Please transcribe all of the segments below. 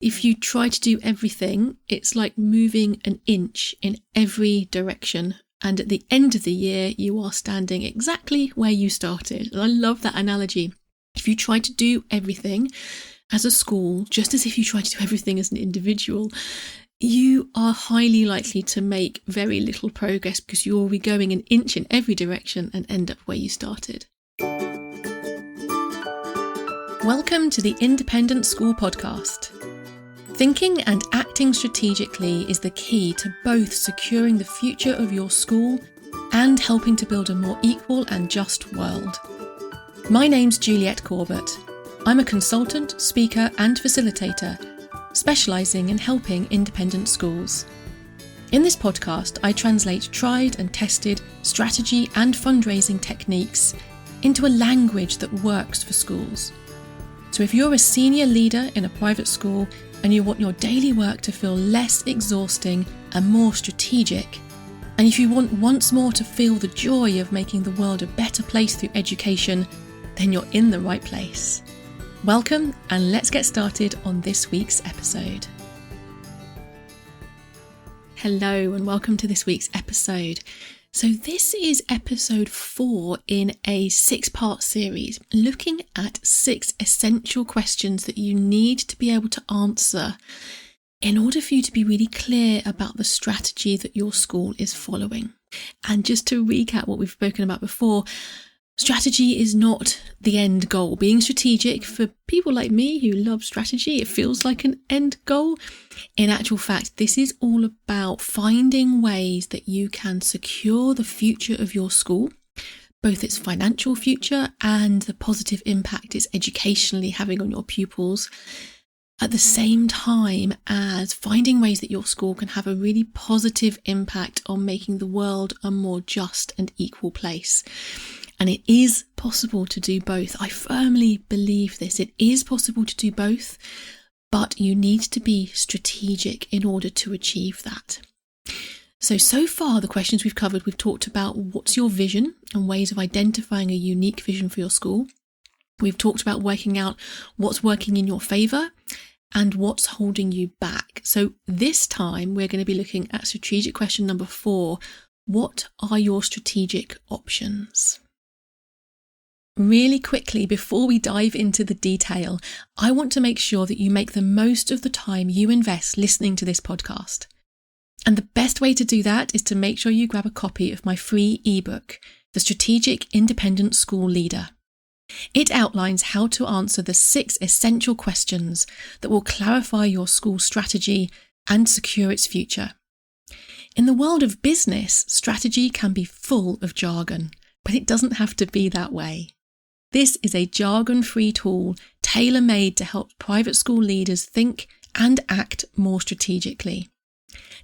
if you try to do everything, it's like moving an inch in every direction. And at the end of the year, you are standing exactly where you started. And I love that analogy. If you try to do everything as a school, just as if you try to do everything as an individual, you are highly likely to make very little progress because you will be going an inch in every direction and end up where you started. Welcome to the Independent School Podcast. Thinking and acting strategically is the key to both securing the future of your school and helping to build a more equal and just world. My name's Juliette Corbett. I'm a consultant, speaker and facilitator, specialising in helping independent schools. In this podcast, I translate tried and tested strategy and fundraising techniques into a language that works for schools. So if you're a senior leader in a private school and you want your daily work to feel less exhausting and more strategic, and if you want once more to feel the joy of making the world a better place through education, then you're in the right place. Welcome, and let's get started on this week's episode. Hello, and welcome to this week's episode. So this is episode 4 in a 6-part series looking at 6 essential questions that you need to be able to answer in order for you to be really clear about the strategy that your school is following. And just to recap what we've spoken about before, strategy is not the end goal. Being strategic, for people like me who love strategy, it feels like an end goal. In actual fact, this is all about finding ways that you can secure the future of your school, both its financial future and the positive impact it's educationally having on your pupils, at the same time as finding ways that your school can have a really positive impact on making the world a more just and equal place. And it is possible to do both. I firmly believe this. It is possible to do both, but you need to be strategic in order to achieve that. So far, the questions we've covered, we've talked about what's your vision and ways of identifying a unique vision for your school. We've talked about working out what's working in your favour and what's holding you back. So this time, we're going to be looking at strategic question number 4. What are your strategic options? Really quickly, before we dive into the detail, I want to make sure that you make the most of the time you invest listening to this podcast. And the best way to do that is to make sure you grab a copy of my free ebook, The Strategic Independent School Leader. It outlines how to answer the 6 essential questions that will clarify your school strategy and secure its future. In the world of business, strategy can be full of jargon, but it doesn't have to be that way. This is a jargon-free tool tailor-made to help private school leaders think and act more strategically.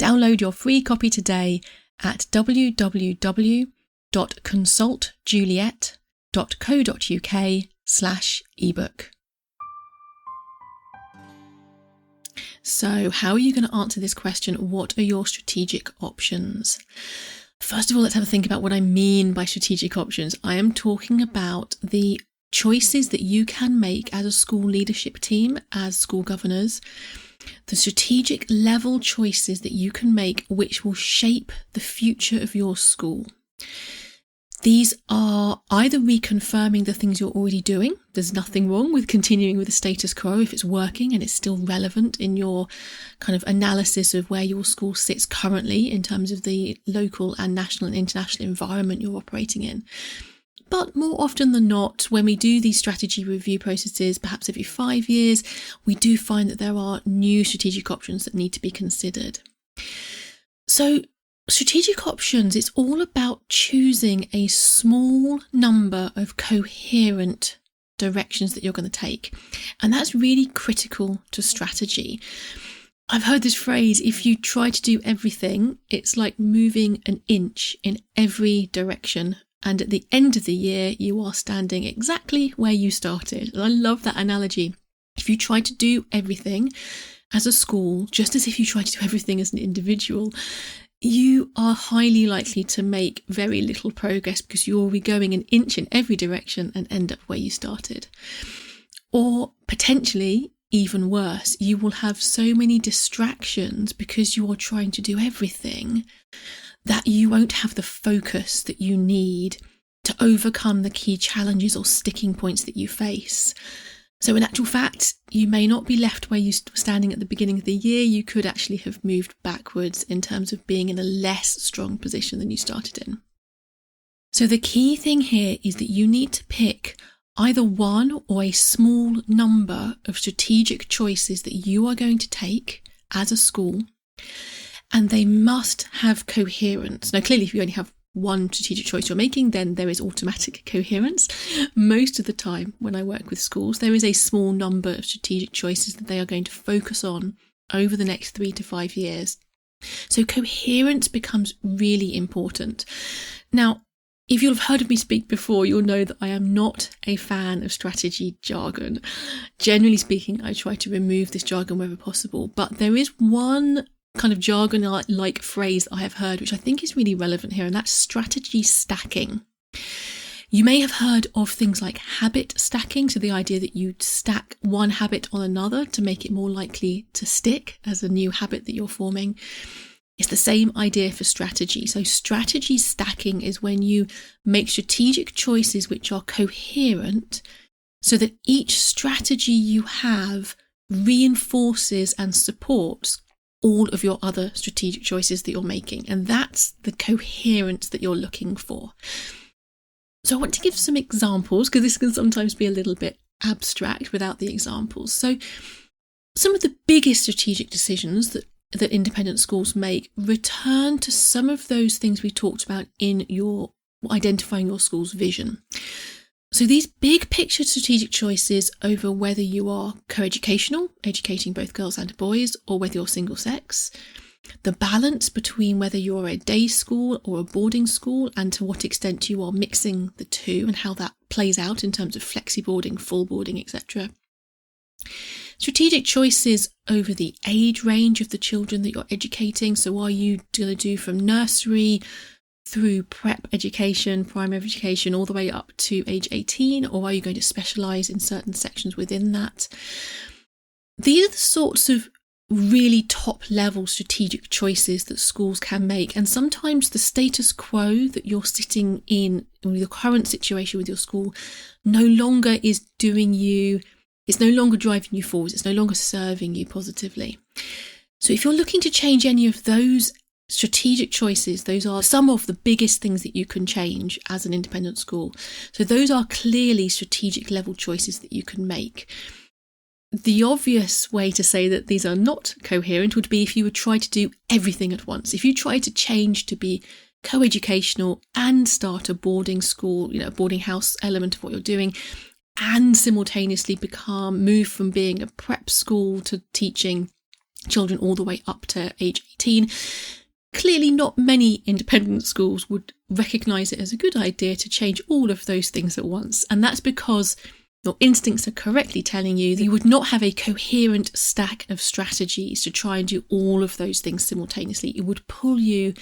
Download your free copy today at www.consultjuliette.co.uk/ebook. So, how are you going to answer this question? What are your strategic options? First of all, let's have a think about what I mean by strategic options. I am talking about the choices that you can make as a school leadership team, as school governors, the strategic level choices that you can make which will shape the future of your school. These are either reconfirming the things you're already doing. There's nothing wrong with continuing with the status quo if it's working and it's still relevant in your kind of analysis of where your school sits currently in terms of the local and national and international environment you're operating in. But more often than not, when we do these strategy review processes, perhaps every 5 years, we do find that there are new strategic options that need to be considered. So, strategic options, it's all about choosing a small number of coherent directions that you're going to take. And that's really critical to strategy. I've heard this phrase, if you try to do everything, it's like moving an inch in every direction. And at the end of the year, you are standing exactly where you started. And I love that analogy. If you try to do everything as a school, just as if you try to do everything as an individual, you are highly likely to make very little progress because you will be going an inch in every direction and end up where you started. Or potentially, even worse. You will have so many distractions because you are trying to do everything that you won't have the focus that you need to overcome the key challenges or sticking points that you face. So in actual fact, you may not be left where you were standing at the beginning of the year. You could actually have moved backwards in terms of being in a less strong position than you started in. So the key thing here is that you need to pick either one or a small number of strategic choices that you are going to take as a school, and they must have coherence. Now, clearly, if you only have one strategic choice you're making, then there is automatic coherence. Most of the time when I work with schools, there is a small number of strategic choices that they are going to focus on over the next 3 to 5 years. So coherence becomes really important. Now, if you'll have heard of me speak before, you'll know that I am not a fan of strategy jargon. Generally speaking, I try to remove this jargon wherever possible, but there is one kind of jargon-like phrase that I have heard, which I think is really relevant here, and that's strategy stacking. You may have heard of things like habit stacking, so the idea that you stack one habit on another to make it more likely to stick as a new habit that you're forming. It's the same idea for strategy. So strategy stacking is when you make strategic choices which are coherent so that each strategy you have reinforces and supports all of your other strategic choices that you're making. And that's the coherence that you're looking for. So I want to give some examples, because this can sometimes be a little bit abstract without the examples. So some of the biggest strategic decisions that independent schools make return to some of those things we talked about in your identifying your school's vision. So these big picture strategic choices over whether you are coeducational, educating both girls and boys, or whether you're single sex, the balance between whether you're a day school or a boarding school and to what extent you are mixing the two and how that plays out in terms of flexi boarding, full boarding, etc. Strategic choices over the age range of the children that you're educating. So are you going to do from nursery through prep education, primary education, all the way up to age 18, or are you going to specialise in certain sections within that? These are the sorts of really top level strategic choices that schools can make, and sometimes the status quo that you're sitting in your current situation with your school no longer is it's no longer driving you forwards, it's no longer serving you positively. So if you're looking to change any of those strategic choices, those are some of the biggest things that you can change as an independent school. So those are clearly strategic level choices that you can make. The obvious way to say that these are not coherent would be if you would try to do everything at once. If you try to change to be coeducational and start a boarding school, a boarding house element of what you're doing, and simultaneously move from being a prep school to teaching children all the way up to age 18, clearly not many independent schools would recognise it as a good idea to change all of those things at once. And that's because your instincts are correctly telling you that you would not have a coherent stack of strategies to try and do all of those things simultaneously. It would pull you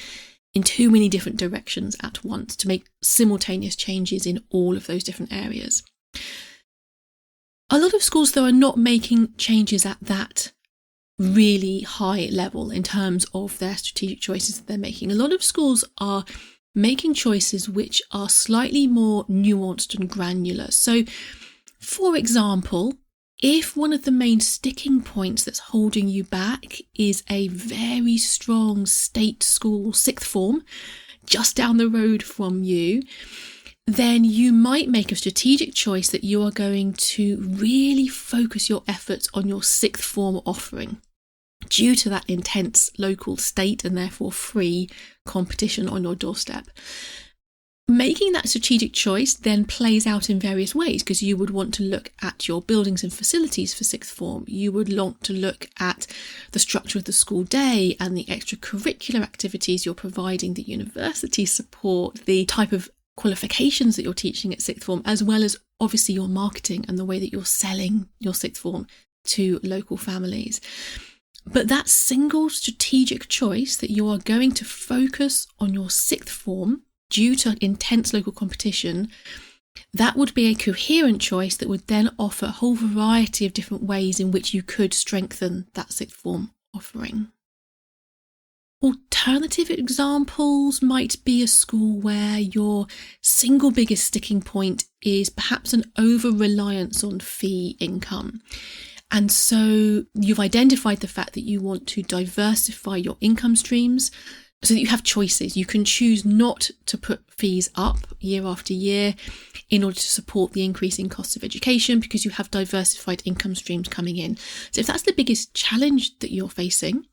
in too many different directions at once to make simultaneous changes in all of those different areas. A lot of schools, though, are not making changes at that really high level in terms of their strategic choices that they're making. A lot of schools are making choices which are slightly more nuanced and granular. So, for example, if one of the main sticking points that's holding you back is a very strong state school sixth form just down the road from you, then you might make a strategic choice that you are going to really focus your efforts on your sixth form offering due to that intense local state and therefore free competition on your doorstep. Making that strategic choice then plays out in various ways, because you would want to look at your buildings and facilities for sixth form. You would want to look at the structure of the school day and the extracurricular activities you're providing, the university support, the type of qualifications that you're teaching at sixth form, as well as obviously your marketing and the way that you're selling your sixth form to local families. But that single strategic choice that you are going to focus on your sixth form due to intense local competition That would be a coherent choice that would then offer a whole variety of different ways in which you could strengthen that sixth form offering. Alternative examples might be a school where your single biggest sticking point is perhaps an over-reliance on fee income. And so you've identified the fact that you want to diversify your income streams so that you have choices. You can choose not to put fees up year after year in order to support the increasing costs of education because you have diversified income streams coming in. So if that's the biggest challenge that you're facing,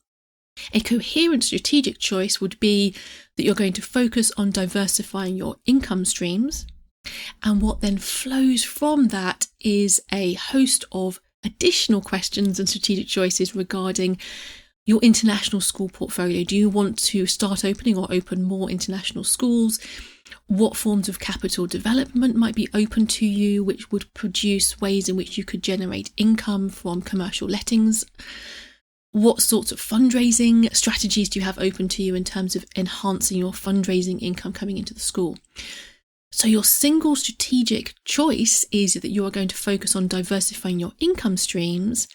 a coherent strategic choice would be that you're going to focus on diversifying your income streams. And what then flows from that is a host of additional questions and strategic choices regarding your international school portfolio. Do you want to start opening or open more international schools? What forms of capital development might be open to you, which would produce ways in which you could generate income from commercial lettings? What sorts of fundraising strategies do you have open to you in terms of enhancing your fundraising income coming into the school? So your single strategic choice is that you are going to focus on diversifying your income streams.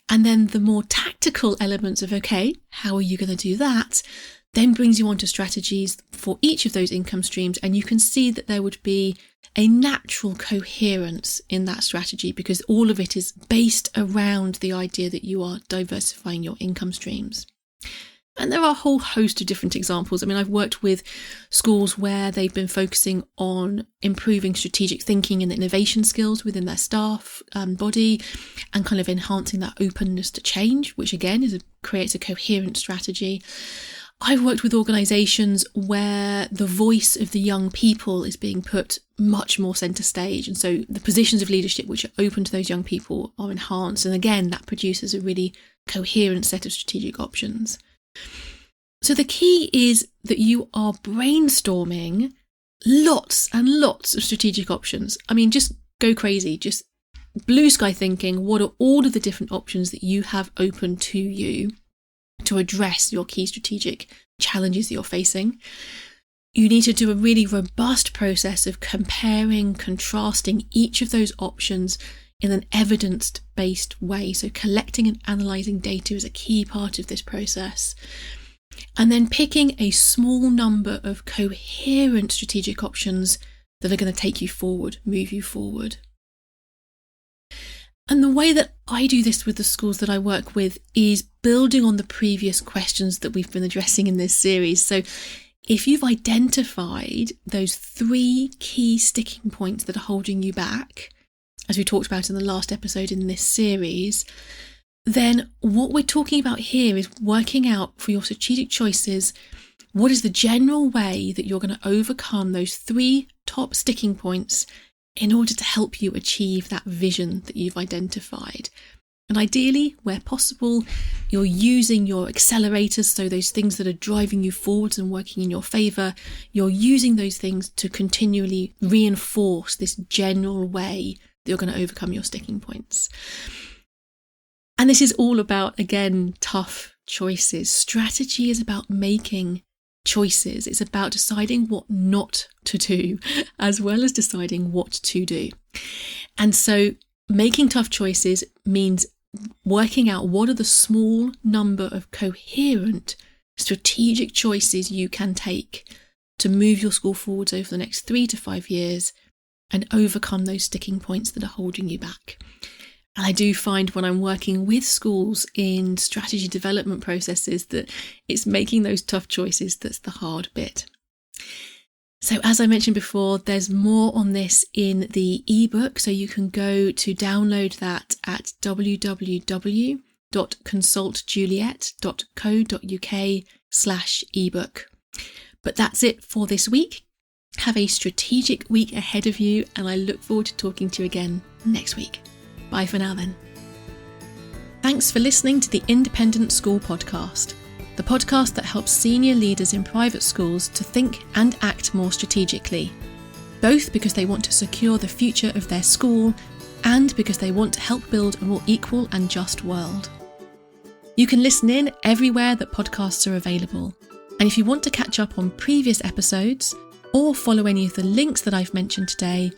And then the more tactical elements of, okay, how are you going to do that? Then brings you on to strategies for each of those income streams. And you can see that there would be a natural coherence in that strategy because all of it is based around the idea that you are diversifying your income streams. And there are a whole host of different examples. I mean, I've worked with schools where they've been focusing on improving strategic thinking and innovation skills within their staff body and kind of enhancing that openness to change, which again creates a coherent strategy. I've worked with organisations where the voice of the young people is being put much more centre stage. And so the positions of leadership which are open to those young people are enhanced. And again, that produces a really coherent set of strategic options. So the key is that you are brainstorming lots and lots of strategic options. I mean, just go crazy, just blue sky thinking. What are all of the different options that you have open to you to address your key strategic challenges that you're facing? You need to do a really robust process of comparing, contrasting each of those options in an evidence-based way. So collecting and analysing data is a key part of this process. And then picking a small number of coherent strategic options that are going to take you forward, move you forward. And the way that I do this with the schools that I work with is building on the previous questions that we've been addressing in this series. So if you've identified those 3 key sticking points that are holding you back, as we talked about in the last episode in this series, then what we're talking about here is working out for your strategic choices, what is the general way that you're going to overcome those 3 top sticking points in order to help you achieve that vision that you've identified. And ideally, where possible, you're using your accelerators, so those things that are driving you forwards and working in your favour, you're using those things to continually reinforce this general way that you're going to overcome your sticking points. And this is all about, again, tough choices. Strategy is about making choices. It's about deciding what not to do, as well as deciding what to do. And so making tough choices means working out what are the small number of coherent strategic choices you can take to move your school forwards over the next 3 to 5 years and overcome those sticking points that are holding you back. And I do find when I'm working with schools in strategy development processes that it's making those tough choices that's the hard bit. So as I mentioned before, there's more on this in the ebook, so you can go to download that at www.consultjuliet.co.uk/ebook. But that's it for this week. Have a strategic week ahead of you, and I look forward to talking to you again next week. Bye for now then. Thanks for listening to the Independent School Podcast, the podcast that helps senior leaders in private schools to think and act more strategically, both because they want to secure the future of their school and because they want to help build a more equal and just world. You can listen in everywhere that podcasts are available, and if you want to catch up on previous episodes or follow any of the links that I've mentioned today,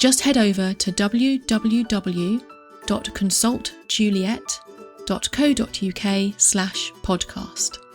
just head over to www.consultjuliet.co.uk/podcast.